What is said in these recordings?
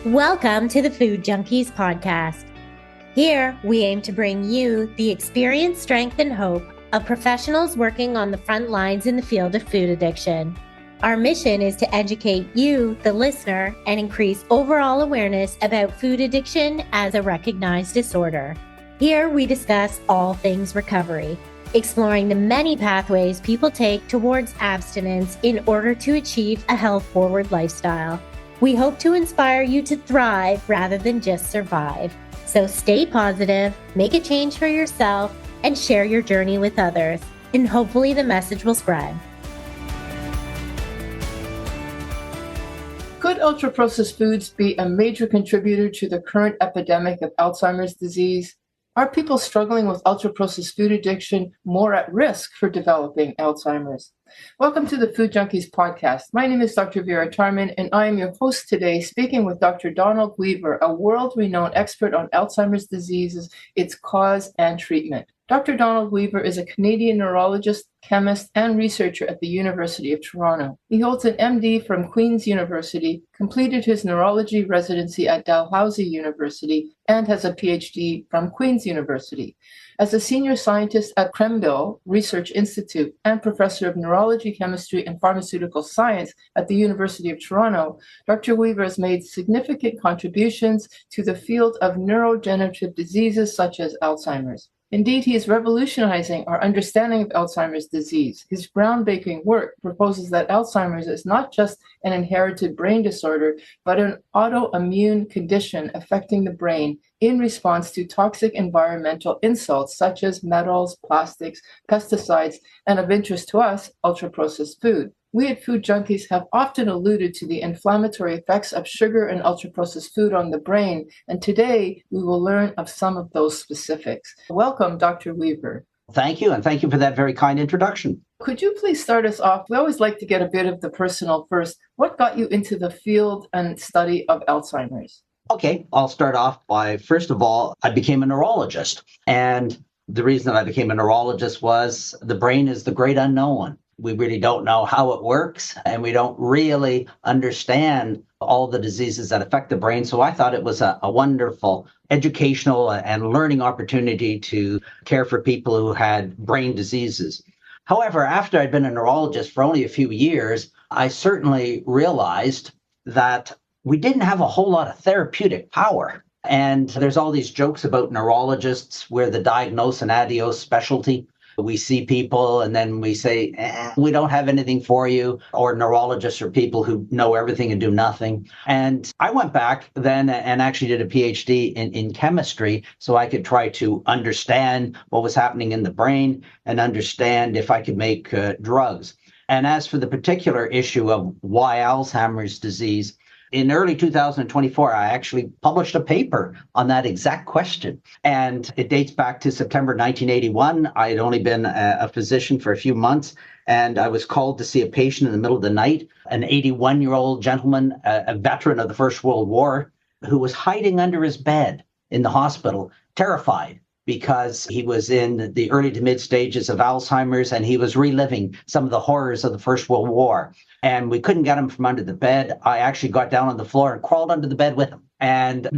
Welcome to the Food Junkies Podcast. Here, we aim to bring you the experience, strength, and hope of professionals working on the front lines in the field of food addiction. Our mission is to educate you, the listener, and increase overall awareness about food addiction as a recognized disorder. Here, we discuss all things recovery, exploring the many pathways people take towards abstinence in order to achieve a health-forward lifestyle. We hope to inspire you to thrive rather than just survive. So stay positive, make a change for yourself, and share your journey with others. And hopefully the message will spread. Could ultra-processed foods be a major contributor to the current epidemic of Alzheimer's disease? Are people struggling with ultra-processed food addiction more at risk for developing Alzheimer's? Welcome to the Food Junkies Podcast. My name is Dr. Vera Tarman, and I am your host today, speaking with Dr. Donald Weaver, a world-renowned expert on Alzheimer's diseases, its cause, and treatment. Dr. Donald Weaver is a Canadian neurologist, chemist, and researcher at the University of Toronto. He holds an MD from Queen's University, completed his neurology residency at Dalhousie University, and has a PhD from Queen's University. As a senior scientist at Krembil Research Institute and professor of neurology, chemistry, and pharmaceutical science at the University of Toronto, Dr. Weaver has made significant contributions to the field of neurodegenerative diseases such as Alzheimer's. Indeed, he is revolutionizing our understanding of Alzheimer's disease. His groundbreaking work proposes that Alzheimer's is not just an inherited brain disorder, but an autoimmune condition affecting the brain in response to toxic environmental insults such as metals, plastics, pesticides, and of interest to us, ultra-processed food. We at Food Junkies have often alluded to the inflammatory effects of sugar and ultra-processed food on the brain, and today we will learn of some of those specifics. Welcome, Dr. Weaver. Thank you, and thank you for that very kind introduction. Could you please start us off? We always like to get a bit of the personal first. What got you into the field and study of Alzheimer's? Okay, I'll start off by, first of all, I became a neurologist. And the reason that I became a neurologist was the brain is the great unknown. We really don't know how it works, and we don't really understand all the diseases that affect the brain. So I thought it was a wonderful educational and learning opportunity to care for people who had brain diseases. However, after I'd been a neurologist for only a few years, I certainly realized that we didn't have a whole lot of therapeutic power. And there's all these jokes about neurologists where the diagnose and adios specialty. We see people and then we say, we don't have anything for you, or neurologists are people who know everything and do nothing. And I went back then and actually did a PhD in chemistry so I could try to understand what was happening in the brain and understand if I could make drugs. And as for the particular issue of why Alzheimer's disease, in early 2024, I actually published a paper on that exact question. And it dates back to September 1981. I had only been a physician for a few months, and I was called to see a patient in the middle of the night, an 81-year-old gentleman, a veteran of the First World War, who was hiding under his bed in the hospital, terrified, because he was in the early to mid stages of Alzheimer's and he was reliving some of the horrors of the First World War. And we couldn't get him from under the bed. I actually got down on the floor and crawled under the bed with him. And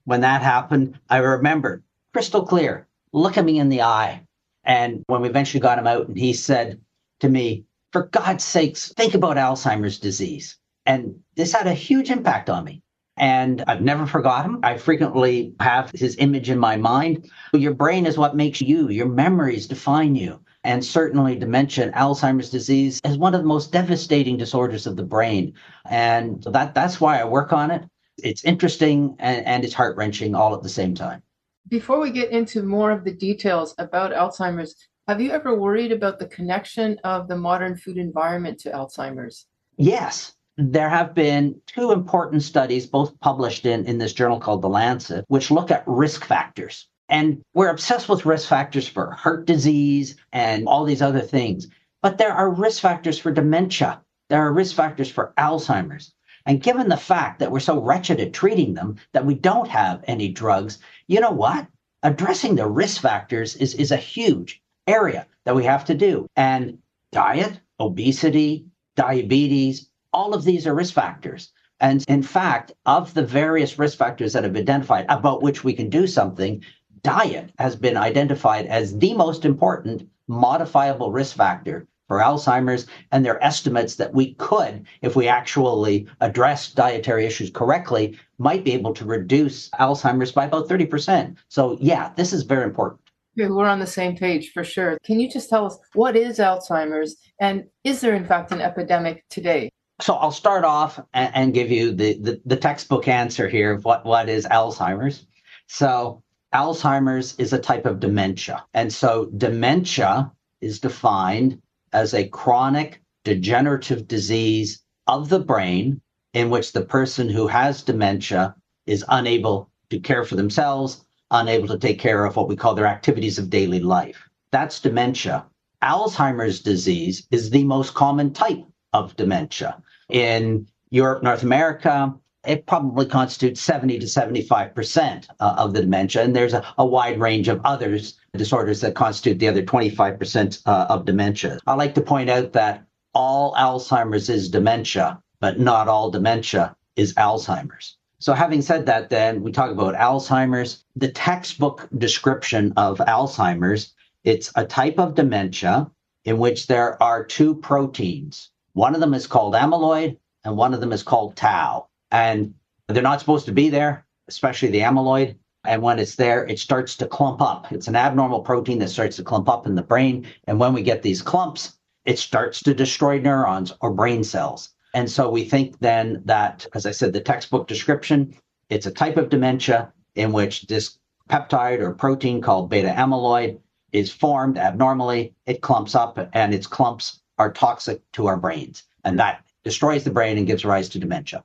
when that happened, I remembered crystal clear, look at me in the eye. And when we eventually got him out, and he said to me, for God's sakes, think about Alzheimer's disease. And this had a huge impact on me. And I've never forgot him. I frequently have his image in my mind. Your brain is what makes you. Your memories define you. And certainly dementia and Alzheimer's disease is one of the most devastating disorders of the brain. And that's why I work on it. It's interesting and it's heart-wrenching all at the same time. Before we get into more of the details about Alzheimer's, have you ever worried about the connection of the modern food environment to Alzheimer's? Yes. There have been two important studies, both published in this journal called The Lancet, which look at risk factors. And we're obsessed with risk factors for heart disease and all these other things. But there are risk factors for dementia. There are risk factors for Alzheimer's. And given the fact that we're so wretched at treating them, that we don't have any drugs, you know what? Addressing the risk factors is a huge area that we have to do. And diet, obesity, diabetes, all of these are risk factors. And in fact, of the various risk factors that have been identified about which we can do something, diet has been identified as the most important modifiable risk factor for Alzheimer's. And there are estimates that we could, if we actually address dietary issues correctly, might be able to reduce Alzheimer's by about 30%. So yeah, this is very important. Yeah, we're on the same page for sure. Can you just tell us what is Alzheimer's, and is there in fact an epidemic today? So I'll start off and give you the textbook answer here of what is Alzheimer's. So Alzheimer's is a type of dementia. And so dementia is defined as a chronic degenerative disease of the brain in which the person who has dementia is unable to care for themselves, unable to take care of what we call their activities of daily life. That's dementia. Alzheimer's disease is the most common type of dementia. In Europe, North America, it probably constitutes 70 to 75% of the dementia. And there's a wide range of other disorders that constitute the other 25% of dementia. I like to point out that all Alzheimer's is dementia, but not all dementia is Alzheimer's. So having said that, then we talk about Alzheimer's. The textbook description of Alzheimer's, it's a type of dementia in which there are two proteins. One of them is called amyloid and one of them is called tau. And they're not supposed to be there, especially the amyloid. And when it's there, it starts to clump up. It's an abnormal protein that starts to clump up in the brain. And when we get these clumps, it starts to destroy neurons or brain cells. And so we think then that, as I said, the textbook description, it's a type of dementia in which this peptide or protein called beta amyloid is formed abnormally. It clumps up, and its clumps are toxic to our brains. And that destroys the brain and gives rise to dementia.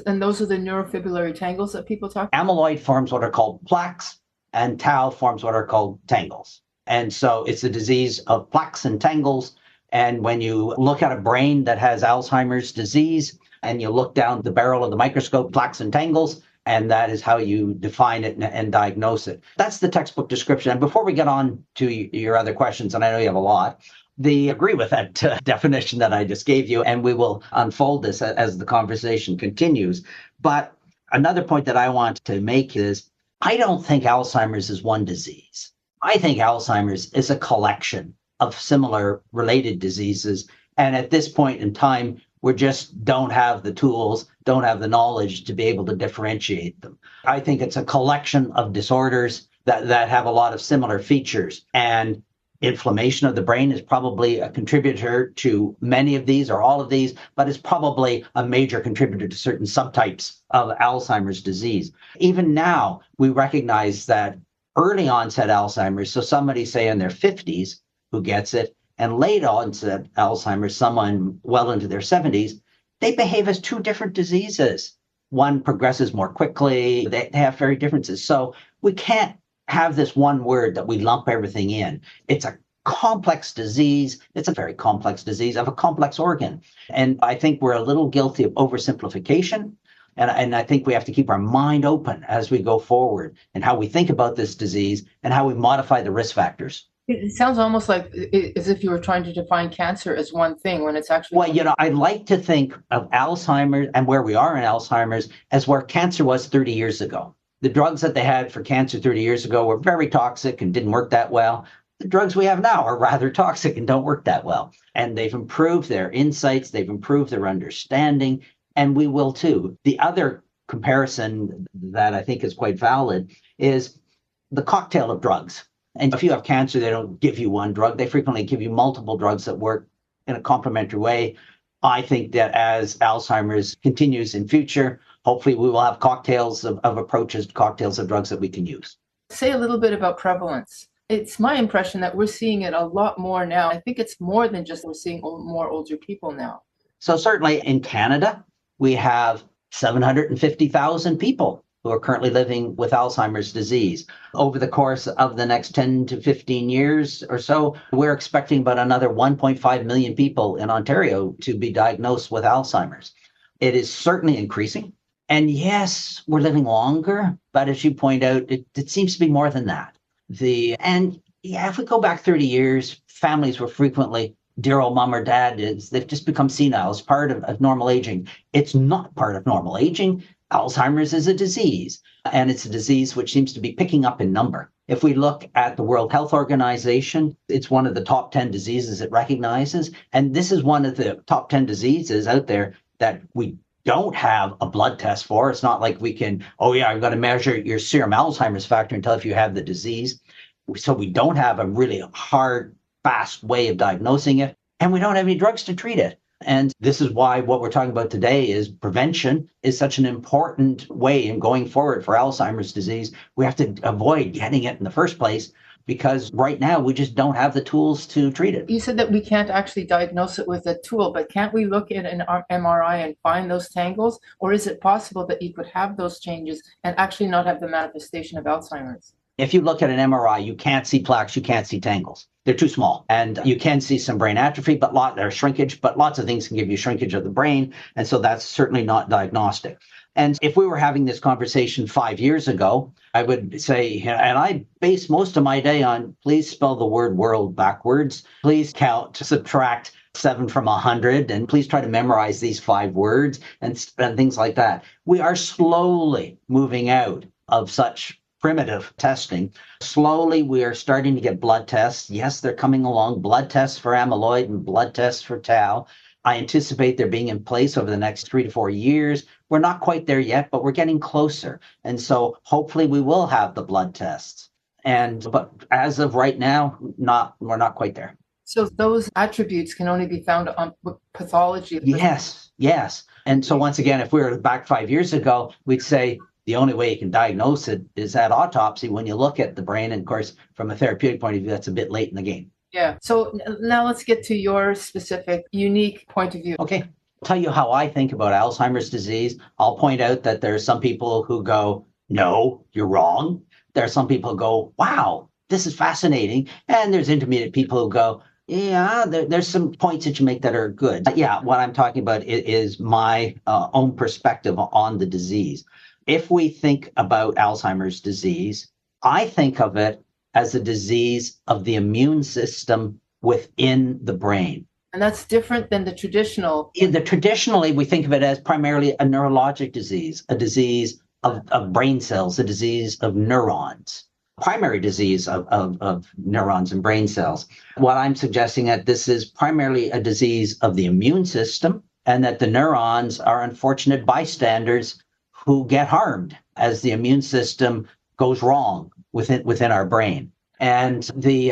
And those are the neurofibrillary tangles that people talk about? Amyloid forms what are called plaques, and tau forms what are called tangles. And so it's a disease of plaques and tangles. And when you look at a brain that has Alzheimer's disease and you look down the barrel of the microscope, plaques and tangles, and that is how you define it and diagnose it. That's the textbook description. And before we get on to your other questions, and I know you have a lot, agree with that definition that I just gave you, and we will unfold this as the conversation continues. But another point that I want to make is I don't think Alzheimer's is one disease. I think Alzheimer's is a collection of similar related diseases. And at this point in time, we just don't have the tools, don't have the knowledge to be able to differentiate them. I think it's a collection of disorders that have a lot of similar features. And inflammation of the brain is probably a contributor to many of these or all of these, but it's probably a major contributor to certain subtypes of Alzheimer's disease. Even now, we recognize that early onset Alzheimer's, so somebody say in their 50s who gets it, and late onset Alzheimer's, someone well into their 70s, they behave as two different diseases. One progresses more quickly. They have very differences. So we can't have this one word that we lump everything in. It's a complex disease. It's a very complex disease of a complex organ. And I think we're a little guilty of oversimplification. And I think we have to keep our mind open as we go forward and how we think about this disease and how we modify the risk factors. It sounds almost like as if you were trying to define cancer as one thing when it's actually... Well, I like to think of Alzheimer's and where we are in Alzheimer's as where cancer was 30 years ago. The drugs that they had for cancer 30 years ago were very toxic and didn't work that well. The drugs we have now are rather toxic and don't work that well. And they've improved their insights, they've improved their understanding, and we will too. The other comparison that I think is quite valid is the cocktail of drugs. And if you have cancer, they don't give you one drug. They frequently give you multiple drugs that work in a complementary way. I think that as Alzheimer's continues in future, hopefully we will have cocktails of approaches, cocktails of drugs that we can use. Say a little bit about prevalence. It's my impression that we're seeing it a lot more now. I think it's more than just we're seeing more older people now. So certainly in Canada, we have 750,000 people who are currently living with Alzheimer's disease. Over the course of the next 10 to 15 years or so, we're expecting about another 1.5 million people in Ontario to be diagnosed with Alzheimer's. It is certainly increasing. And yes, we're living longer, but as you point out, it seems to be more than that. If we go back 30 years, families were frequently dear old mom or dad they've just become senile. It's part of normal aging. It's not part of normal aging. Alzheimer's is a disease, and it's a disease which seems to be picking up in number. If we look at the World Health Organization, it's one of the top 10 diseases it recognizes. And this is one of the top 10 diseases out there that we don't have a blood test for. It's not like we can, oh yeah, I've got to measure your serum Alzheimer's factor and tell if you have the disease. So we don't have a really hard, fast way of diagnosing it. And we don't have any drugs to treat it. And this is why what we're talking about today is prevention is such an important way in going forward for Alzheimer's disease. We have to avoid getting it in the first place because right now we just don't have the tools to treat it. You said that we can't actually diagnose it with a tool, but can't we look at an MRI and find those tangles? Or is it possible that you could have those changes and actually not have the manifestation of Alzheimer's? If you look at an MRI, you can't see plaques, you can't see tangles. They're too small. And you can see some brain atrophy, there's shrinkage, but lots of things can give you shrinkage of the brain. And so that's certainly not diagnostic. And if we were having this conversation 5 years ago, I would say, and I base most of my day on, please spell the word world backwards. Please subtract 7 from 100, and please try to memorize these 5 words and things like that. We are slowly moving out of such primitive testing. Slowly, we are starting to get blood tests. Yes, they're coming along, blood tests for amyloid and blood tests for tau. I anticipate they're being in place over the next 3 to 4 years. We're not quite there yet, but we're getting closer. And so hopefully we will have the blood tests. But as of right now, we're not quite there. So those attributes can only be found on pathology. Yes. And so once again, if we were back 5 years ago, we'd say, the only way you can diagnose it is at autopsy when you look at the brain. And of course, from a therapeutic point of view, that's a bit late in the game. Yeah. So now let's get to your specific, unique point of view. Okay. I'll tell you how I think about Alzheimer's disease. I'll point out that there are some people who go, no, you're wrong. There are some people who go, wow, this is fascinating. And there's intermediate people who go, yeah, there's some points that you make that are good. What I'm talking about is my own perspective on the disease. If we think about Alzheimer's disease, I think of it as a disease of the immune system within the brain. And that's different than the traditional. Traditionally, we think of it as primarily a neurologic disease, a disease of brain cells, a disease of neurons, primary disease of neurons and brain cells. What I'm suggesting that this is primarily a disease of the immune system and that the neurons are unfortunate bystanders who get harmed as the immune system goes wrong within our brain. And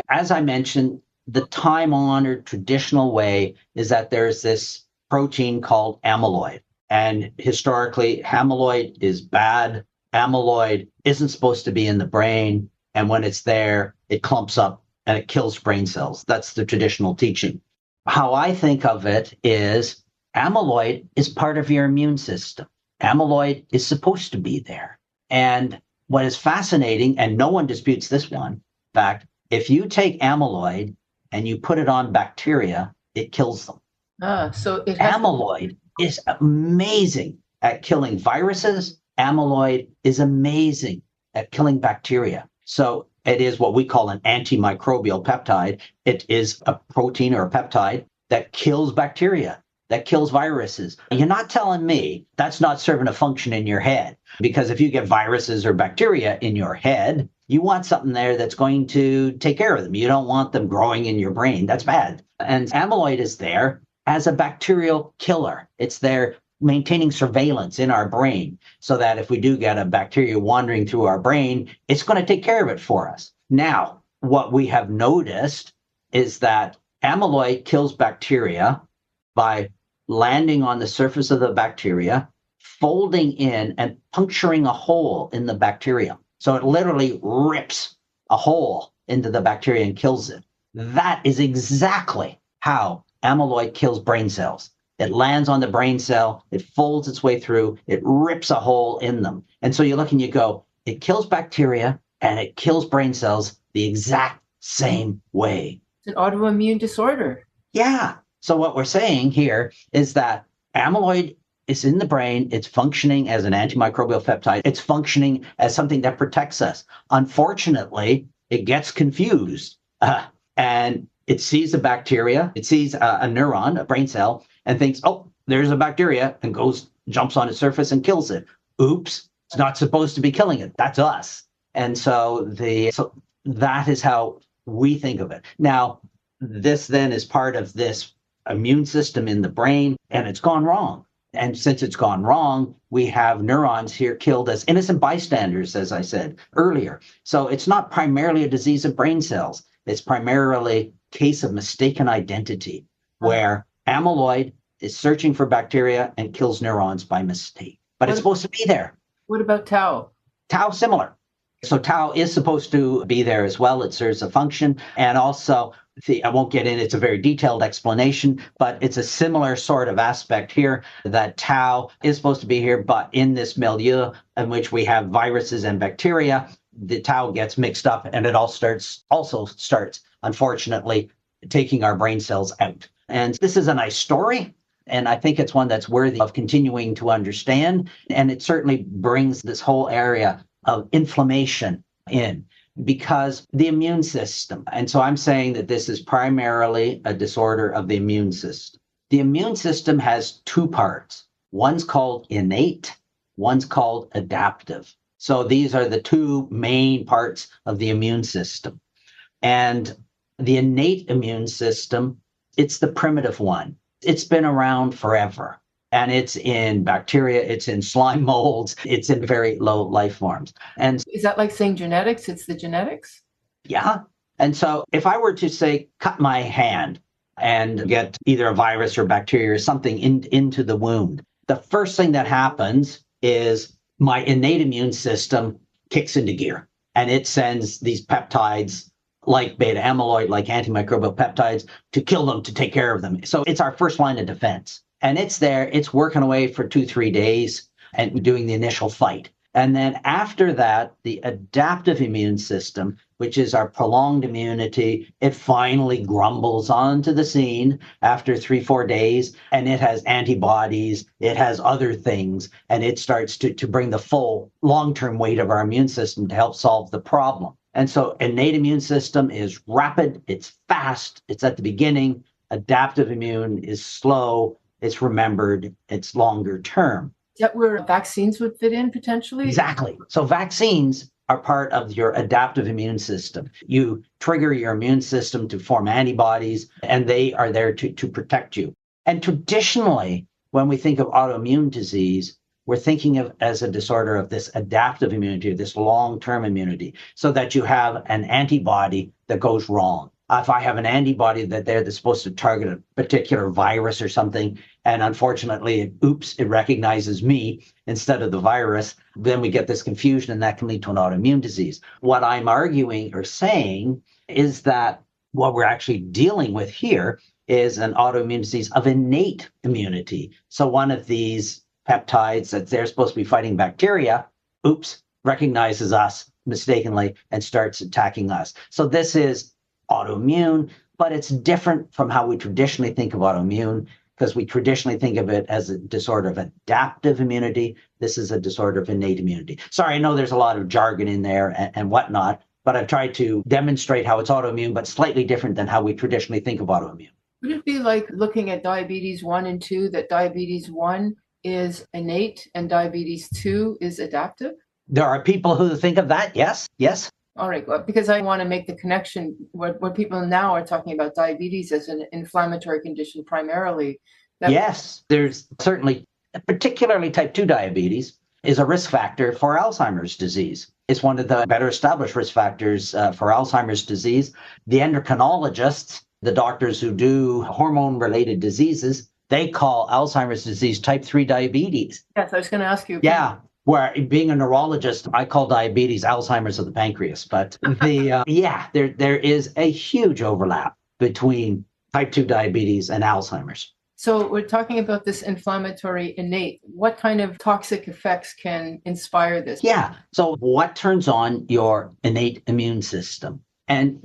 as I mentioned, the time-honored traditional way is that there's this protein called amyloid. And historically, amyloid is bad. Amyloid isn't supposed to be in the brain. And when it's there, it clumps up and it kills brain cells. That's the traditional teaching. How I think of it is amyloid is part of your immune system. Amyloid is supposed to be there. And what is fascinating, and no one disputes this one, in fact, if you take amyloid and you put it on bacteria, it kills them. Amyloid is amazing at killing viruses. Amyloid is amazing at killing bacteria. So it is what we call an antimicrobial peptide. It is a protein or a peptide that kills bacteria, that kills viruses. You're not telling me that's not serving a function in your head, because if you get viruses or bacteria in your head, you want something there that's going to take care of them. You don't want them growing in your brain. That's bad. And amyloid is there as a bacterial killer. It's there maintaining surveillance in our brain so that if we do get a bacteria wandering through our brain, it's going to take care of it for us. Now, what we have noticed is that amyloid kills bacteria by landing on the surface of the bacteria, folding in and puncturing a hole in the bacterium. So it literally rips a hole into the bacteria and kills it. That is exactly how amyloid kills brain cells. It lands on the brain cell, it folds its way through, it rips a hole in them. And so you look and you go, it kills bacteria and it kills brain cells the exact same way. It's an autoimmune disorder. Yeah. So what we're saying here is that amyloid is in the brain. It's functioning as an antimicrobial peptide. It's functioning as something that protects us. Unfortunately, it gets confused and It sees a bacteria, it sees a neuron, a brain cell, and thinks, oh, there's a bacteria, and jumps on its surface and kills it. Oops, it's not supposed to be killing it. That's us. And so that is how we think of it. Now, this then is part of this immune system in the brain, and it's gone wrong. And since it's gone wrong, we have neurons here killed as innocent bystanders, as I said earlier. So it's not primarily a disease of brain cells. It's primarily a case of mistaken identity, where amyloid is searching for bacteria and kills neurons by mistake. But it's supposed to be there. What about tau? Tau, similar. So tau is supposed to be there as well. It serves a function. And also, I won't get in, it's a very detailed explanation, but it's a similar sort of aspect here, that tau is supposed to be here, but in this milieu in which we have viruses and bacteria, the tau gets mixed up, and it also starts, unfortunately, taking our brain cells out. And this is a nice story, and I think it's one that's worthy of continuing to understand. And it certainly brings this whole area of inflammation in, because the immune system, and so I'm saying that this is primarily a disorder of the immune system. The immune system has two parts. One's called innate, one's called adaptive. So these are the two main parts of the immune system. And the innate immune system, it's the primitive one. It's been around forever. And it's in bacteria, it's in slime molds, it's in very low life forms. And is that like saying genetics? It's the genetics? Yeah. And so if I were to say, cut my hand and get either a virus or bacteria or something into the wound, the first thing that happens is my innate immune system kicks into gear, and it sends these peptides like beta amyloid, like antimicrobial peptides, to kill them, to take care of them. So it's our first line of defense. And it's there, it's working away for 2-3 days and doing the initial fight. And then after that, the adaptive immune system, which is our prolonged immunity, it finally grumbles onto the scene after 3-4 days, and it has antibodies, it has other things, and it starts to bring the full long-term weight of our immune system to help solve the problem. And so innate immune system is rapid, it's fast, it's at the beginning. Adaptive immune is slow, it's remembered, it's longer term. Is that where vaccines would fit in potentially? Exactly. So vaccines are part of your adaptive immune system. You trigger your immune system to form antibodies, and they are there to protect you. And traditionally, when we think of autoimmune disease, we're thinking of as a disorder of this adaptive immunity, this long-term immunity, so that you have an antibody that goes wrong. If I have an antibody that's supposed to target a particular virus or something, and unfortunately, it recognizes me instead of the virus, then we get this confusion, and that can lead to an autoimmune disease. What I'm arguing or saying is that what we're actually dealing with here is an autoimmune disease of innate immunity. So one of these peptides that they're supposed to be fighting bacteria, recognizes us mistakenly and starts attacking us. So this is autoimmune, but it's different from how we traditionally think of autoimmune, because we traditionally think of it as a disorder of adaptive immunity. This is a disorder of innate immunity. Sorry, I know there's a lot of jargon in there and whatnot, but I've tried to demonstrate how it's autoimmune, but slightly different than how we traditionally think of autoimmune. Would it be like looking at diabetes 1 and 2, that diabetes 1 is innate and diabetes 2 is adaptive? There are people who think of that, yes. All right, well, because I want to make the connection, what people now are talking about diabetes as an inflammatory condition primarily. Yes, there's certainly, particularly type 2 diabetes is a risk factor for Alzheimer's disease. It's one of the better established risk factors for Alzheimer's disease. The endocrinologists, the doctors who do hormone-related diseases, they call Alzheimer's disease type 3 diabetes. Yes, I was going to ask you. Yeah. Where being a neurologist, I call diabetes Alzheimer's of the pancreas. But there is a huge overlap between type 2 diabetes and Alzheimer's. So we're talking about this inflammatory innate. What kind of toxic effects can inspire this? Yeah. So what turns on your innate immune system? And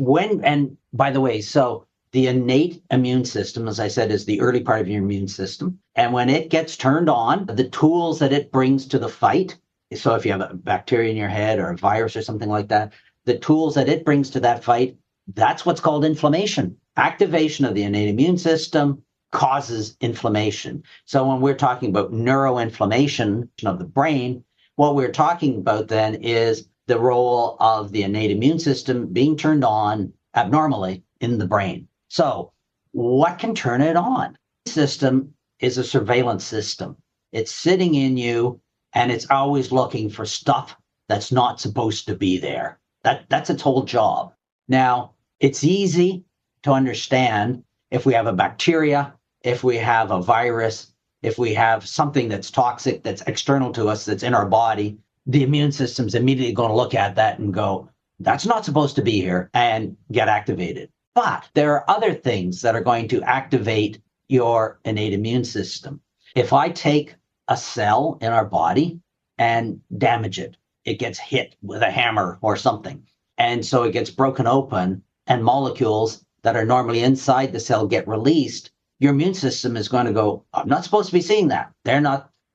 by the way, so the innate immune system, as I said, is the early part of your immune system. And when it gets turned on, the tools that it brings to the fight, so if you have a bacteria in your head or a virus or something like that, the tools that it brings to that fight, that's what's called inflammation. activation of the innate immune system causes inflammation. So when we're talking about neuroinflammation of the brain, what we're talking about then is the role of the innate immune system being turned on abnormally in the brain. So what can turn it on? The system is a surveillance system. It's sitting in you and it's always looking for stuff that's not supposed to be there. That's its whole job. Now, it's easy to understand if we have a bacteria, if we have a virus, if we have something that's toxic, that's external to us, that's in our body, the immune system's immediately going to look at that and go, that's not supposed to be here, and get activated. But there are other things that are going to activate your innate immune system. If I take a cell in our body and damage it, it gets hit with a hammer or something. And so it gets broken open and molecules that are normally inside the cell get released. Your immune system is going to go, I'm not supposed to be seeing that.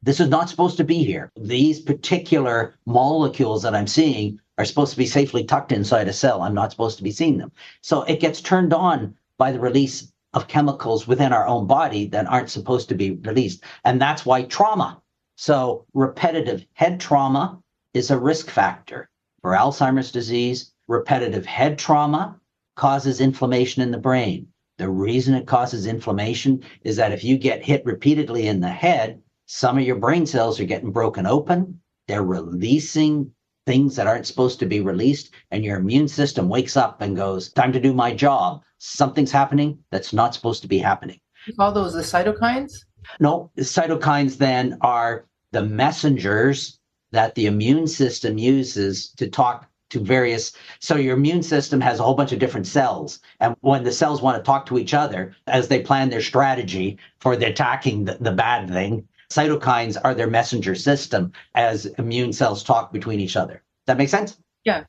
This is not supposed to be here. These particular molecules that I'm seeing are supposed to be safely tucked inside a cell. I'm not supposed to be seeing them. So it gets turned on by the release of chemicals within our own body that aren't supposed to be released. And that's why trauma. So repetitive head trauma is a risk factor for Alzheimer's disease. Repetitive head trauma causes inflammation in the brain. The reason it causes inflammation is that if you get hit repeatedly in the head, some of your brain cells are getting broken open. They're releasing things that aren't supposed to be released, and your immune system wakes up and goes, time to do my job. Something's happening that's not supposed to be happening. You call those the cytokines? No, the cytokines then are the messengers that the immune system uses to talk to various. So your immune system has a whole bunch of different cells. And when the cells want to talk to each other as they plan their strategy for the attacking the bad thing, cytokines are their messenger system as immune cells talk between each other. That make sense? Yeah.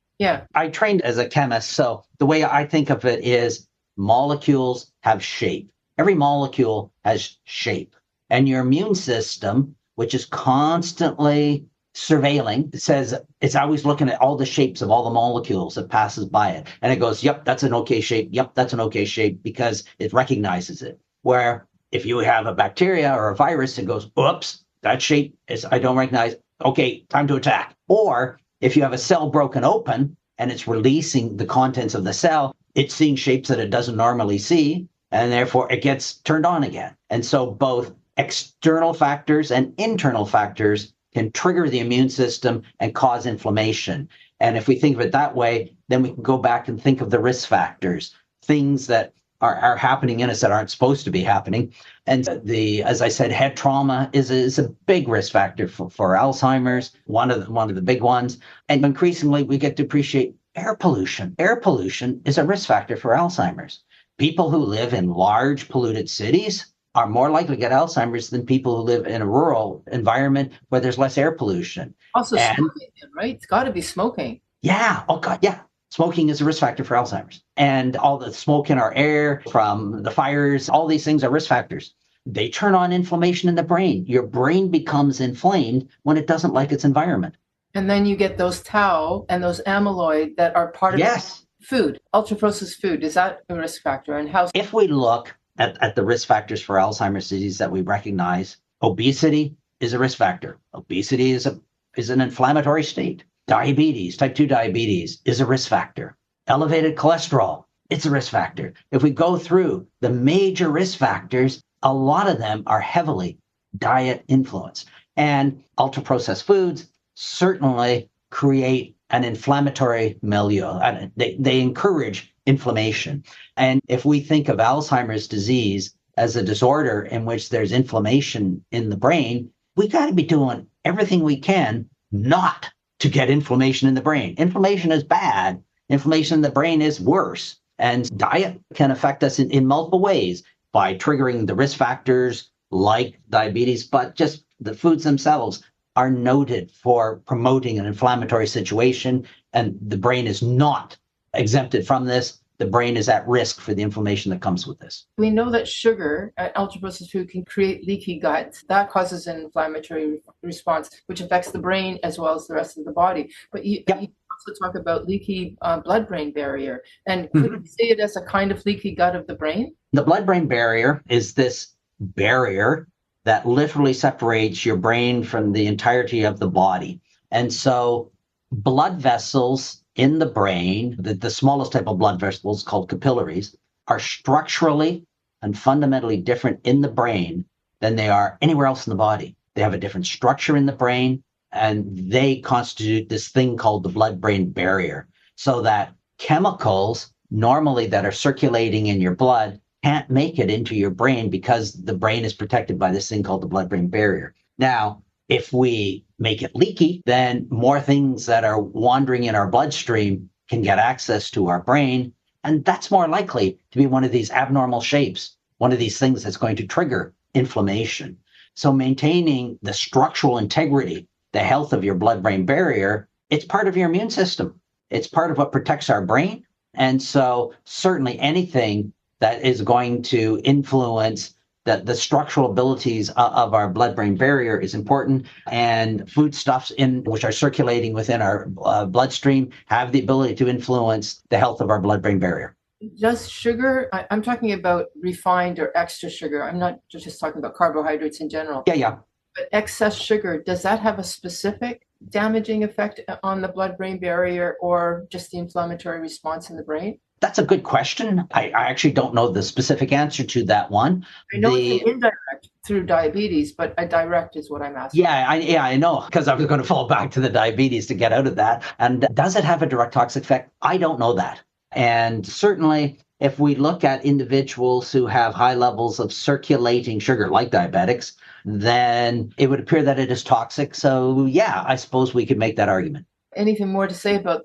I trained as a chemist. So the way I think of it is molecules have shape. Every molecule has shape. And your immune system, which is constantly surveilling, it says it's always looking at all the shapes of all the molecules that passes by it. And it goes, yep, that's an okay shape. Yep, that's an okay shape, because it recognizes it. Where if you have a bacteria or a virus, it goes, oops, that shape is, I don't recognize. Okay, time to attack. Or if you have a cell broken open and it's releasing the contents of the cell, it's seeing shapes that it doesn't normally see, and therefore it gets turned on again. And so both external factors and internal factors can trigger the immune system and cause inflammation. And if we think of it that way, then we can go back and think of the risk factors, things that are happening in us that aren't supposed to be happening. And as I said, head trauma is a big risk factor for Alzheimer's, one of the big ones. And increasingly, we get to appreciate air pollution. Air pollution is a risk factor for Alzheimer's. People who live in large polluted cities are more likely to get Alzheimer's than people who live in a rural environment where there's less air pollution. Also smoking, right? It's got to be smoking. Yeah. Oh, God. Yeah. Smoking is a risk factor for Alzheimer's. And all the smoke in our air from the fires, all these things are risk factors. They turn on inflammation in the brain. Your brain becomes inflamed when it doesn't like its environment. And then you get those tau and those amyloid that are part of food, ultra-processed food. Is that a risk factor? And how? If we look at the risk factors for Alzheimer's disease that we recognize, obesity is a risk factor. Obesity is an inflammatory state. Diabetes, type 2 diabetes, is a risk factor. Elevated cholesterol, it's a risk factor. If we go through the major risk factors, a lot of them are heavily diet influenced. And ultra-processed foods certainly create an inflammatory milieu. And they encourage inflammation. And if we think of Alzheimer's disease as a disorder in which there's inflammation in the brain, we got to be doing everything we can not to get inflammation in the brain. Inflammation is bad. Inflammation in the brain is worse. And diet can affect us in multiple ways by triggering the risk factors like diabetes, but just the foods themselves are noted for promoting an inflammatory situation, and the brain is not exempted from this. The brain is at risk for the inflammation that comes with this. We know that sugar, ultra-processed food, can create leaky gut. That causes an inflammatory response, which affects the brain as well as the rest of the body. But you talk also talk about leaky blood-brain barrier. And could you see it as a kind of leaky gut of the brain? The blood-brain barrier is this barrier that literally separates your brain from the entirety of the body. And so blood vessels in the brain, the smallest type of blood vessels called capillaries, are structurally and fundamentally different in the brain than they are anywhere else in the body. They have a different structure in the brain, and they constitute this thing called the blood-brain barrier, so that chemicals normally that are circulating in your blood can't make it into your brain because the brain is protected by this thing called the blood-brain barrier. Now, if we make it leaky, then more things that are wandering in our bloodstream can get access to our brain, and that's more likely to be one of these abnormal shapes, one of these things that's going to trigger inflammation. So maintaining the structural integrity, the health of your blood-brain barrier, it's part of your immune system. It's part of what protects our brain. And so certainly anything that is going to influence the structural abilities of our blood-brain barrier is important. And foodstuffs which are circulating within our bloodstream have the ability to influence the health of our blood-brain barrier. Does sugar, I'm talking about refined or extra sugar. I'm not just talking about carbohydrates in general. Yeah. But excess sugar, does that have a specific damaging effect on the blood-brain barrier or just the inflammatory response in the brain? That's a good question. I actually don't know the specific answer to that one. I know it's an indirect through diabetes, but a direct is what I'm asking. Yeah, I know, because I was going to fall back to the diabetes to get out of that. And does it have a direct toxic effect? I don't know that. And certainly, if we look at individuals who have high levels of circulating sugar, like diabetics, then it would appear that it is toxic. So yeah, I suppose we could make that argument. Anything more to say about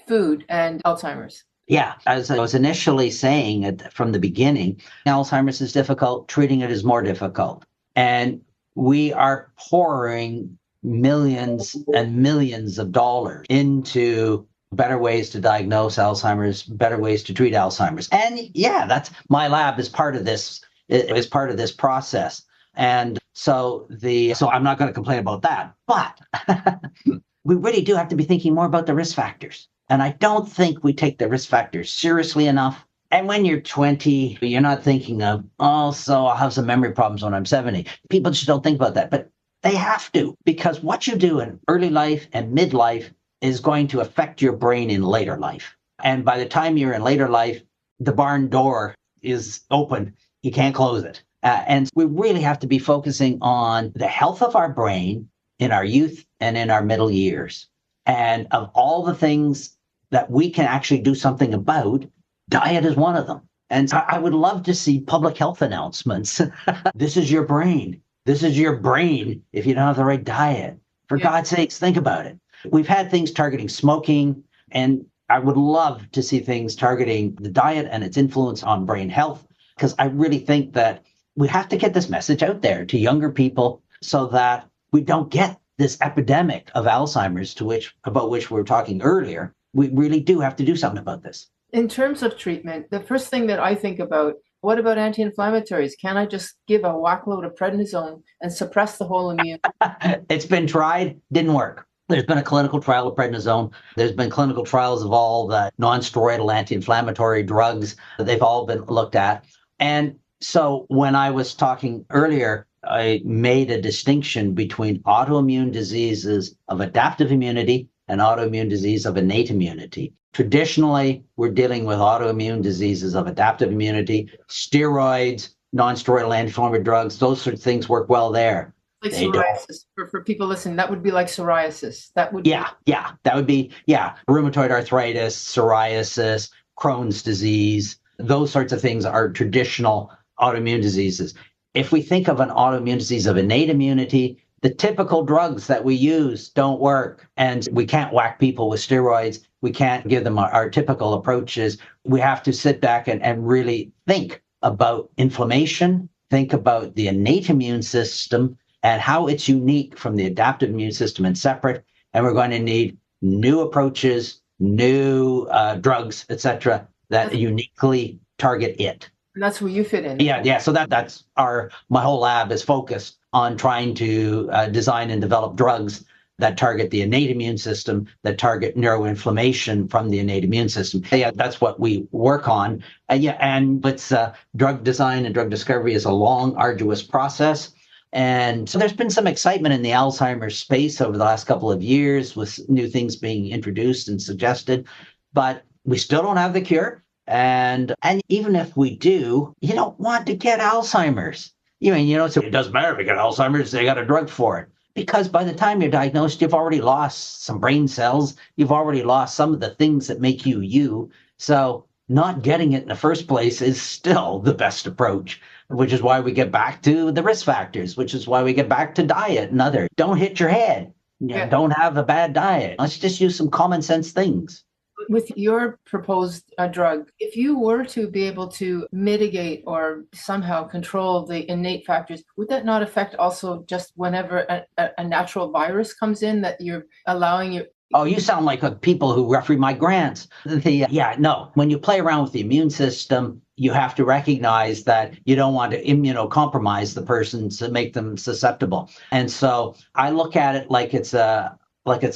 food and Alzheimer's? Yeah, as I was initially saying from the beginning, Alzheimer's is difficult, treating it is more difficult. And we are pouring millions and millions of dollars into better ways to diagnose Alzheimer's, better ways to treat Alzheimer's. And yeah, that's my lab is part of this, is part of this process. And so I'm not going to complain about that, but we really do have to be thinking more about the risk factors. And I don't think we take the risk factors seriously enough. And when you're 20, you're not thinking of, so I'll have some memory problems when I'm 70. People just don't think about that, but they have to, because what you do in early life and midlife is going to affect your brain in later life. And by the time you're in later life, the barn door is open. You can't close it. And we really have to be focusing on the health of our brain in our youth and in our middle years. And of all the things that we can actually do something about, diet is one of them. And I would love to see public health announcements. This is your brain. This is your brain if you don't have the right diet. For God's sakes, think about it. We've had things targeting smoking, and I would love to see things targeting the diet and its influence on brain health, because I really think that we have to get this message out there to younger people so that we don't get this epidemic of Alzheimer's about which we were talking earlier. We really do have to do something about this. In terms of treatment, the first thing that I think about, what about anti-inflammatories? Can I just give a whackload of prednisone and suppress the whole immune? It's been tried, didn't work. There's been a clinical trial of prednisone. There's been clinical trials of all the non-steroidal anti-inflammatory drugs. They've all been looked at. And so when I was talking earlier, I made a distinction between autoimmune diseases of adaptive immunity and autoimmune disease of innate immunity. Traditionally, we're dealing with autoimmune diseases of adaptive immunity. Steroids, non-steroidal anti-inflammatory drugs, those sorts of things work well there. Like psoriasis. For people listening, that would be like psoriasis. That would that would be rheumatoid arthritis, psoriasis, Crohn's disease. Those sorts of things are traditional autoimmune diseases. If we think of an autoimmune disease of innate immunity, the typical drugs that we use don't work, and we can't whack people with steroids. We can't give them our typical approaches. We have to sit back and really think about inflammation, think about the innate immune system and how it's unique from the adaptive immune system and separate. And we're going to need new approaches, new drugs, etc., that uniquely target it. And that's where you fit in. Yeah. So that's my whole lab is focused on trying to design and develop drugs that target the innate immune system, that target neuroinflammation from the innate immune system. Yeah, that's what we work on. And it's drug design and drug discovery is a long, arduous process. And so there's been some excitement in the Alzheimer's space over the last couple of years with new things being introduced and suggested, but we still don't have the cure. And even if we do, you don't want to get Alzheimer's. So it doesn't matter if you get Alzheimer's, they got a drug for it. Because by the time you're diagnosed, you've already lost some brain cells. You've already lost some of the things that make you you. So not getting it in the first place is still the best approach, which is why we get back to the risk factors, which is why we get back to diet and other. Don't hit your head. Don't have a bad diet. Let's just use some common sense things. With your proposed drug, if you were to be able to mitigate or somehow control the innate factors, would that not affect also just whenever a natural virus comes in that you're allowing you? Oh, you sound like people who referee my grants. No. When you play around with the immune system, you have to recognize that you don't want to immunocompromise the person to make them susceptible. And so I look at it like it's a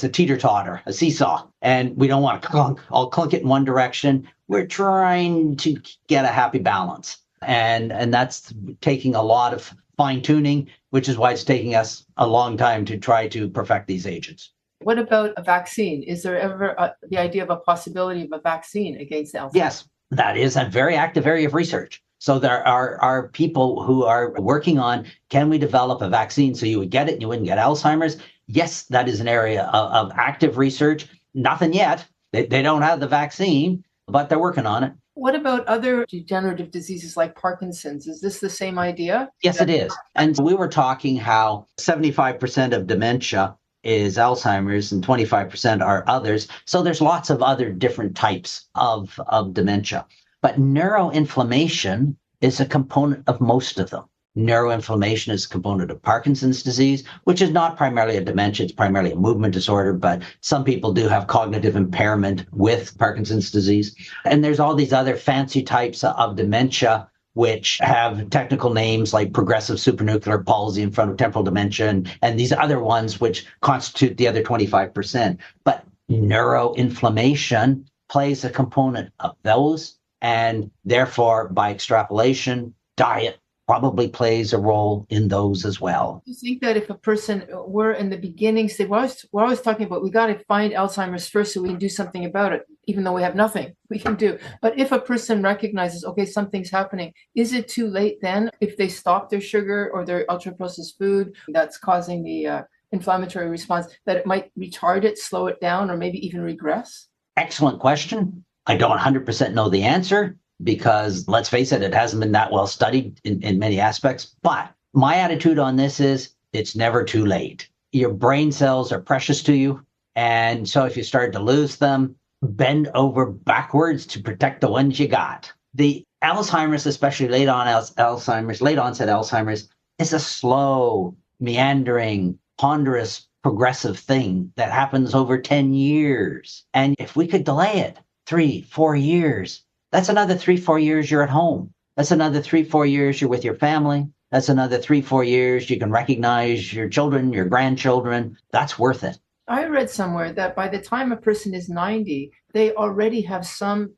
teeter-totter, a seesaw, and we don't want to clunk it in one direction. We're trying to get a happy balance. And that's taking a lot of fine-tuning, which is why it's taking us a long time to try to perfect these agents. What about a vaccine? Is there ever the idea of a possibility of a vaccine against Alzheimer's? Yes, that is a very active area of research. So there are people who are working on, can we develop a vaccine so you would get it and you wouldn't get Alzheimer's? Yes, that is an area of active research. Nothing yet. They don't have the vaccine, but they're working on it. What about other degenerative diseases like Parkinson's? Is this the same idea? Yes, it is. And we were talking how 75% of dementia is Alzheimer's and 25% are others. So there's lots of other different types of dementia. But neuroinflammation is a component of most of them. Neuroinflammation is a component of Parkinson's disease, which is not primarily a dementia, it's primarily a movement disorder, but some people do have cognitive impairment with Parkinson's disease. And there's all these other fancy types of dementia, which have technical names like progressive supranuclear palsy and frontotemporal dementia, and these other ones which constitute the other 25%. But neuroinflammation plays a component of those, and therefore, by extrapolation, diet probably plays a role in those as well. Do you think that if a person were in the beginning stage, we're always talking about we got to find Alzheimer's first so we can do something about it, even though we have nothing we can do. But if a person recognizes, okay, something's happening, is it too late then if they stop their sugar or their ultra-processed food that's causing the inflammatory response, that it might retard it, slow it down, or maybe even regress? Excellent question. I don't 100% know the answer, because let's face it, it hasn't been that well studied in many aspects. But my attitude on this is it's never too late. Your brain cells are precious to you. And so if you start to lose them, bend over backwards to protect the ones you got. The Alzheimer's, especially late onset Alzheimer's, is a slow, meandering, ponderous, progressive thing that happens over 10 years. And if we could delay it 3-4 years, that's another 3-4 years you're at home. That's another 3-4 years you're with your family. That's another 3-4 years you can recognize your children, your grandchildren. That's worth it. I read somewhere that by the time a person is 90, they already have some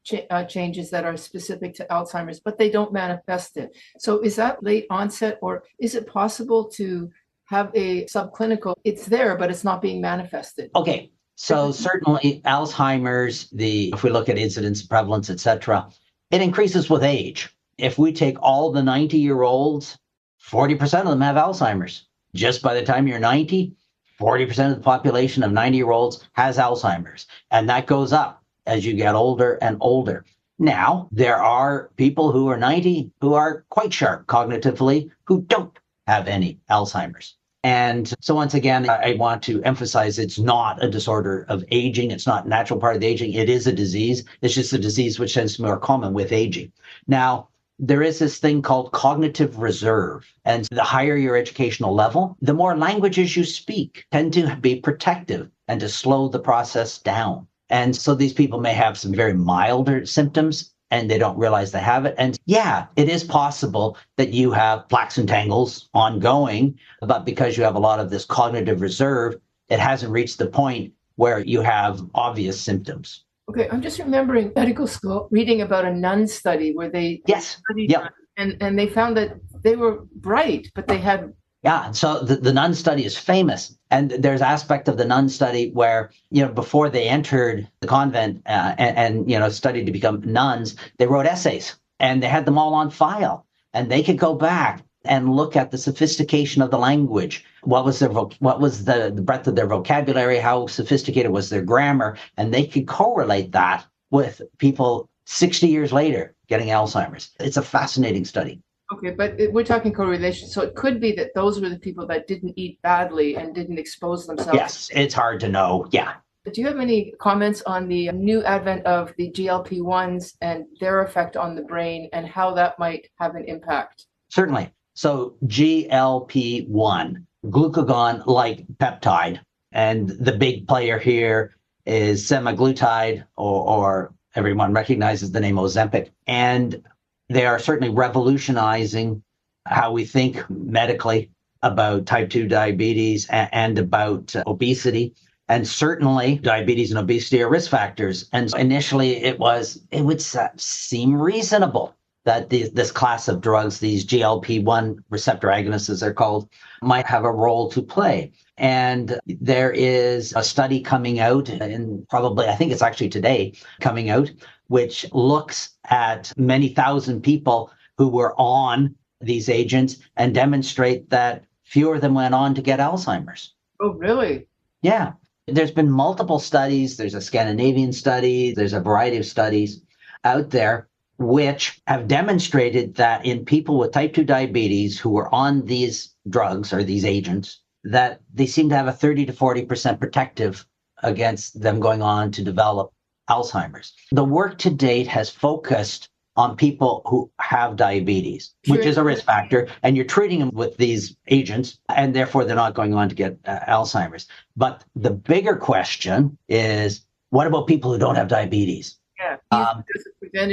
changes that are specific to Alzheimer's, but they don't manifest it. So is that late onset, or is it possible to have a subclinical? It's there, but it's not being manifested. Okay. So certainly Alzheimer's, if we look at incidence, prevalence, et cetera, it increases with age. If we take all the 90-year-olds, 40% of them have Alzheimer's. Just by the time you're 90, 40% of the population of 90-year-olds has Alzheimer's. And that goes up as you get older and older. Now, there are people who are 90 who are quite sharp cognitively who don't have any Alzheimer's. And so once again, I want to emphasize it's not a disorder of aging. It's not a natural part of the aging. It is a disease. It's just a disease which tends to be more common with aging. Now, there is this thing called cognitive reserve. And the higher your educational level, the more languages you speak tend to be protective and to slow the process down. And so these people may have some very milder symptoms, and they don't realize they have it. And yeah, it is possible that you have plaques and tangles ongoing, but because you have a lot of this cognitive reserve, it hasn't reached the point where you have obvious symptoms. Okay, I'm just remembering medical school reading about a nun study where they studied Yep. and they found that they were bright, but they had. Yeah, so the nun study is famous. And there's aspect of the nun study where, before they entered the convent and studied to become nuns, they wrote essays and they had them all on file. And they could go back and look at the sophistication of the language. What was the breadth of their vocabulary? How sophisticated was their grammar? And they could correlate that with people 60 years later getting Alzheimer's. It's a fascinating study. Okay, but we're talking correlation. So it could be that those were the people that didn't eat badly and didn't expose themselves. Yes, it's hard to know. Yeah. Do you have any comments on the new advent of the GLP-1s and their effect on the brain and how that might have an impact? Certainly. So GLP-1, glucagon-like peptide, and the big player here is semaglutide, or everyone recognizes the name Ozempic. And they are certainly revolutionizing how we think medically about type 2 diabetes and about obesity. And certainly diabetes and obesity are risk factors. And initially it would seem reasonable that this class of drugs, these GLP-1 receptor agonists, as they're called, might have a role to play. And there is a study coming out, and probably, I think it's actually today, coming out, which looks at many thousand people who were on these agents and demonstrate that fewer of them went on to get Alzheimer's. Oh, really? Yeah. There's been multiple studies. There's a Scandinavian study. There's a variety of studies out there which have demonstrated that in people with type 2 diabetes who were on these drugs or these agents, that they seem to have a 30 to 40% protective against them going on to develop Alzheimer's. The work to date has focused on people who have diabetes, which is a risk factor, and you're treating them with these agents, and therefore they're not going on to get Alzheimer's. But the bigger question is, what about people who don't have diabetes? Yeah.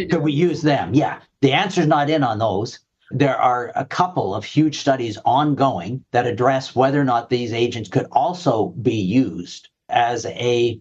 Could we use them? Yeah. The answer's not in on those. There are a couple of huge studies ongoing that address whether or not these agents could also be used as a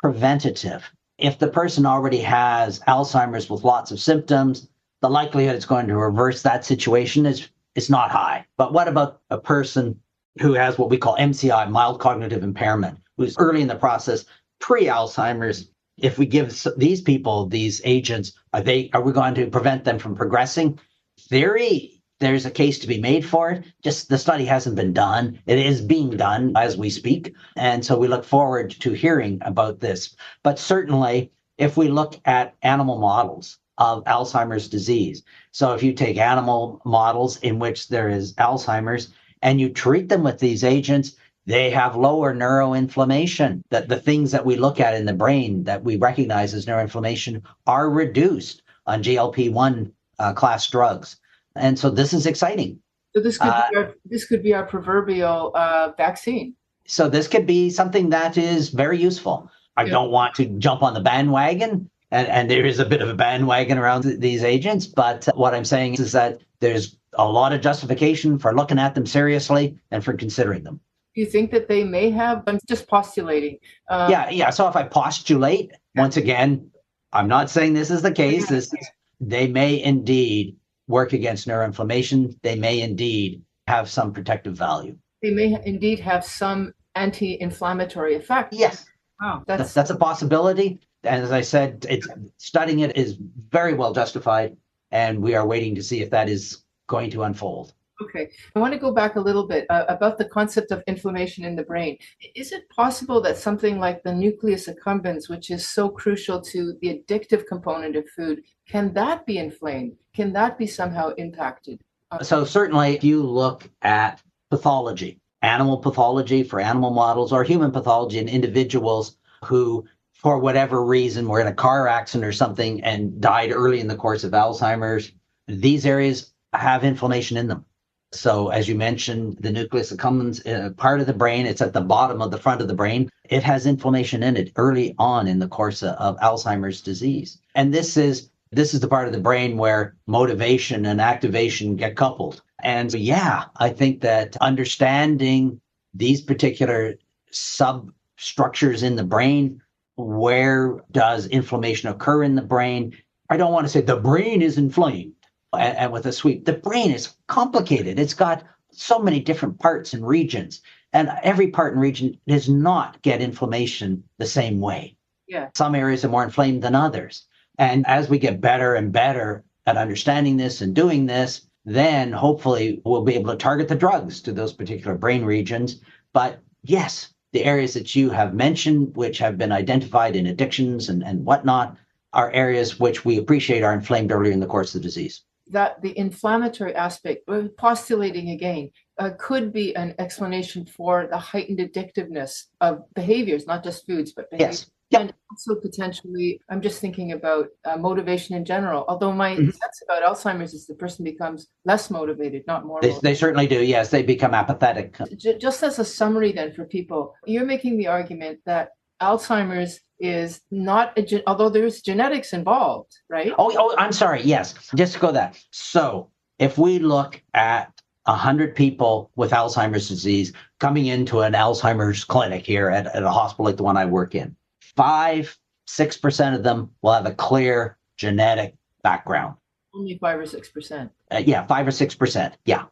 preventative. If the person already has Alzheimer's with lots of symptoms, the likelihood it's going to reverse that situation is not high. But what about a person who has what we call MCI, mild cognitive impairment, who's early in the process, pre-Alzheimer's? If we give these people these agents, are we going to prevent them from progressing? Theory, there's a case to be made for it. Just the study hasn't been done. It is being done as we speak. And so we look forward to hearing about this. But certainly, if we look at animal models of Alzheimer's disease, so if you take animal models in which there is Alzheimer's and you treat them with these agents, they have lower neuroinflammation. That the things that we look at in the brain that we recognize as neuroinflammation are reduced on GLP-1 class drugs. And so this is exciting. So this could be our proverbial vaccine. So this could be something that is very useful. I don't want to jump on the bandwagon, and there is a bit of a bandwagon around these agents, but what I'm saying is that there's a lot of justification for looking at them seriously and for considering them. Do you think that they may have? I'm just postulating. Yeah. So if I postulate, once again, I'm not saying this is the case. They may indeed work against neuroinflammation. They may indeed have some protective value. They may indeed have some anti-inflammatory effect. Yes. Wow, that's a possibility. And as I said, studying it is very well justified, and we are waiting to see if that is going to unfold. Okay. I want to go back a little bit about the concept of inflammation in the brain. Is it possible that something like the nucleus accumbens, which is so crucial to the addictive component of food, can that be inflamed? Can that be somehow impacted? So certainly if you look at pathology, animal pathology for animal models or human pathology in individuals who, for whatever reason, were in a car accident or something and died early in the course of Alzheimer's, these areas have inflammation in them. So as you mentioned, the nucleus accumbens, part of the brain, it's at the bottom of the front of the brain. It has inflammation in it early on in the course of Alzheimer's disease. And this is the part of the brain where motivation and activation get coupled. And so, I think that understanding these particular substructures in the brain. Where does inflammation occur in the brain? I don't want to say the brain is inflamed and with a sweep. The brain is complicated. It's got so many different parts and regions, and every part and region does not get inflammation the same way. Yeah. Some areas are more inflamed than others. And as we get better and better at understanding this and doing this, then hopefully we'll be able to target the drugs to those particular brain regions. But yes, the areas that you have mentioned, which have been identified in addictions and whatnot, are areas which we appreciate are inflamed earlier in the course of the disease. That the inflammatory aspect, postulating again, could be an explanation for the heightened addictiveness of behaviors, not just foods, but behaviors. Yes. Yeah. And also potentially, I'm just thinking about motivation in general. Although my sense about Alzheimer's is the person becomes less motivated, not more motivated. They certainly do. Yes, they become apathetic. Just as a summary then for people, you're making the argument that Alzheimer's is not, although there's genetics involved, right? Oh, I'm sorry. Yes, just to go that. So if we look at 100 people with Alzheimer's disease coming into an Alzheimer's clinic here at a hospital like the one I work in, 5-6% of them will have a clear genetic background. Only 5 or 6%. Yeah, 5 or 6%. Yeah.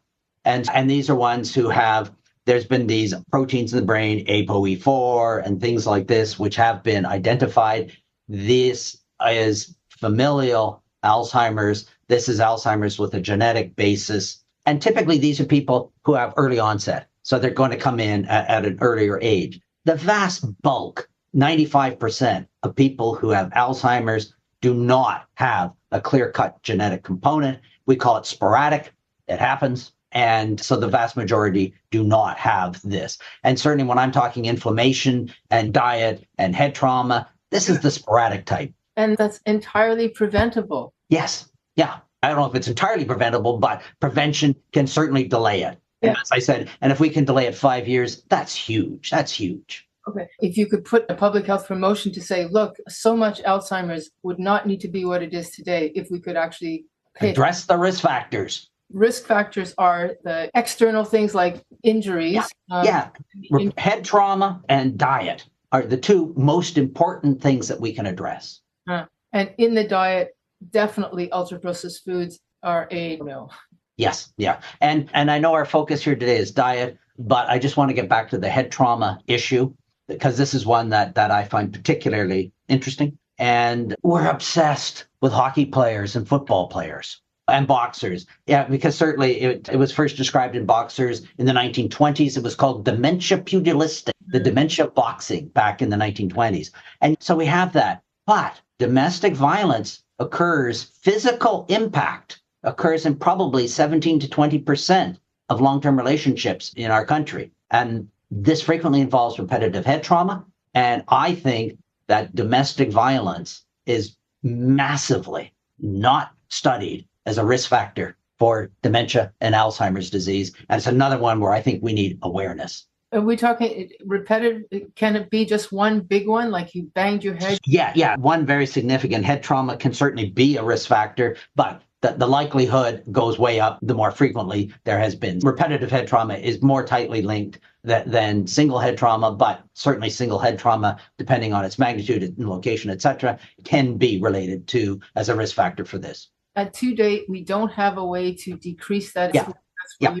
And these are ones who have, there's been these proteins in the brain, ApoE4 and things like this, which have been identified. This is familial Alzheimer's. This is Alzheimer's with a genetic basis. And typically these are people who have early onset. So they're going to come in at an earlier age. The vast bulk, 95% of people who have Alzheimer's do not have a clear-cut genetic component. We call it sporadic. It happens. And so the vast majority do not have this. And certainly when I'm talking inflammation and diet and head trauma, this is the sporadic type. And that's entirely preventable. Yes. Yeah. I don't know if it's entirely preventable, but prevention can certainly delay it. Yeah. And as I said, and if we can delay it 5 years, that's huge. That's huge. Okay. If you could put a public health promotion to say, look, so much Alzheimer's would not need to be what it is today if we could actually address the risk factors. Risk factors are the external things like injuries. Head trauma and diet are the two most important things that we can address. And in the diet, definitely ultra-processed foods are a no. Yes, yeah. And I know our focus here today is diet, but I just want to get back to the head trauma issue, because this is one that I find particularly interesting. And we're obsessed with hockey players and football players and boxers. Yeah, because certainly it was first described in boxers in the 1920s. It was called dementia pugilistic, the dementia boxing back in the 1920s. And so we have that. But domestic violence occurs, physical impact occurs in probably 17 to 20% of long-term relationships in our country. And this frequently involves repetitive head trauma. And I think that domestic violence is massively not studied as a risk factor for dementia and Alzheimer's disease. And it's another one where I think we need awareness. Are we talking repetitive? Can it be just one big one, like you banged your head? Yeah. One very significant head trauma can certainly be a risk factor, but the likelihood goes way up the more frequently there has been. Repetitive head trauma is more tightly linked than single head trauma, but certainly single head trauma, depending on its magnitude and location, et cetera, can be related to as a risk factor for this. To date, we don't have a way to decrease that.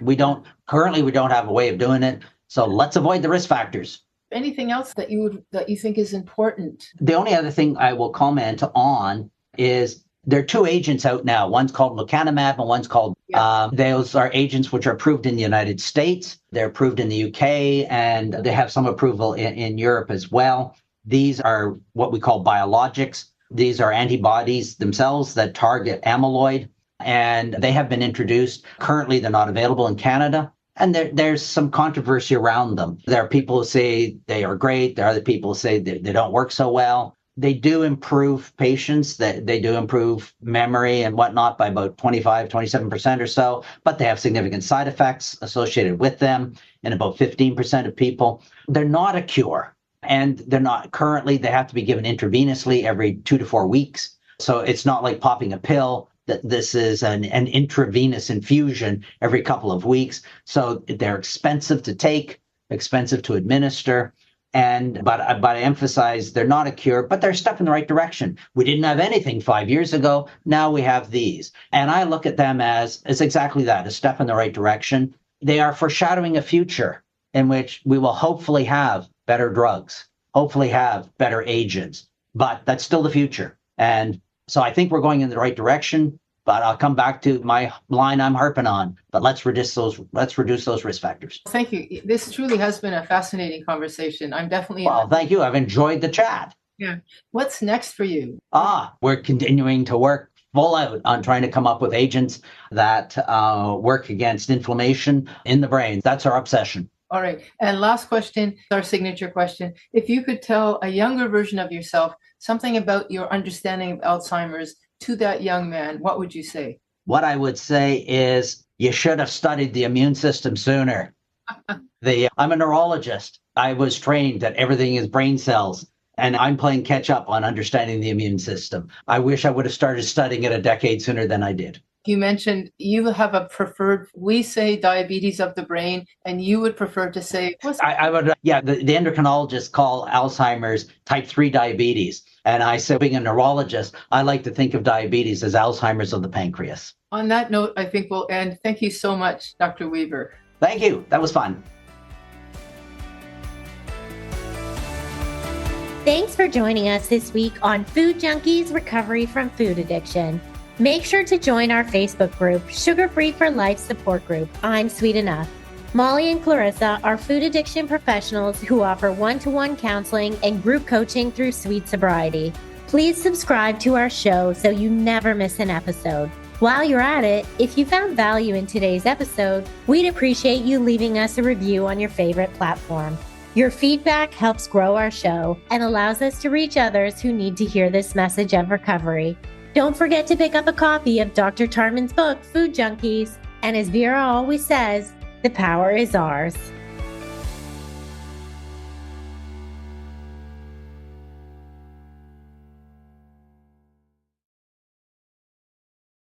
We don't have a way of doing it. So let's avoid the risk factors. Anything else that you think is important? The only other thing I will comment on is there are two agents out now. One's called lecanemab and one's called, those are agents which are approved in the United States. They're approved in the UK, and they have some approval in Europe as well. These are what we call biologics. These are antibodies themselves that target amyloid, and they have been introduced. Currently, they're not available in Canada. And there's some controversy around them. There are people who say they are great. There are other people who say they don't work so well. They do improve patients, they do improve memory and whatnot by about 25, 27% or so, but they have significant side effects associated with them in about 15% of people. They're not a cure, and they're not currently, they have to be given intravenously every 2 to 4 weeks. So it's not like popping a pill. That this is an intravenous infusion every couple of weeks. So they're expensive to take, expensive to administer. But I emphasize they're not a cure, but they're a step in the right direction. We didn't have anything 5 years ago. Now we have these. And I look at them as exactly that, a step in the right direction. They are foreshadowing a future in which we will hopefully have better drugs, hopefully have better agents, but that's still the future. And so I think we're going in the right direction, but I'll come back to my line I'm harping on, but let's reduce those risk factors. Thank you. This truly has been a fascinating conversation. I'm definitely... Well, thank you. I've enjoyed the chat. Yeah. What's next for you? We're continuing to work full out on trying to come up with agents that work against inflammation in the brain. That's our obsession. All right. And last question, our signature question. If you could tell a younger version of yourself something about your understanding of Alzheimer's to that young man, what would you say? What I would say is you should have studied the immune system sooner. I'm a neurologist. I was trained that everything is brain cells, and I'm playing catch up on understanding the immune system. I wish I would have started studying it a decade sooner than I did. You mentioned you have a preferred, we say diabetes of the brain, and you would prefer to say... the endocrinologists call Alzheimer's type 3 diabetes. And I said, being a neurologist, I like to think of diabetes as Alzheimer's of the pancreas. On that note, I think we'll end. Thank you so much, Dr. Weaver. Thank you. That was fun. Thanks for joining us this week on Food Junkies Recovery from Food Addiction. Make sure to join our Facebook group, Sugar Free for Life Support Group, I'm Sweet Enough. Molly and Clarissa are food addiction professionals who offer one-to-one counseling and group coaching through Sweet Sobriety. Please subscribe to our show so you never miss an episode. While you're at it, if you found value in today's episode, we'd appreciate you leaving us a review on your favorite platform. Your feedback helps grow our show and allows us to reach others who need to hear this message of recovery. Don't forget to pick up a copy of Dr. Tarman's book, Food Junkies. And as Vera always says, the power is ours.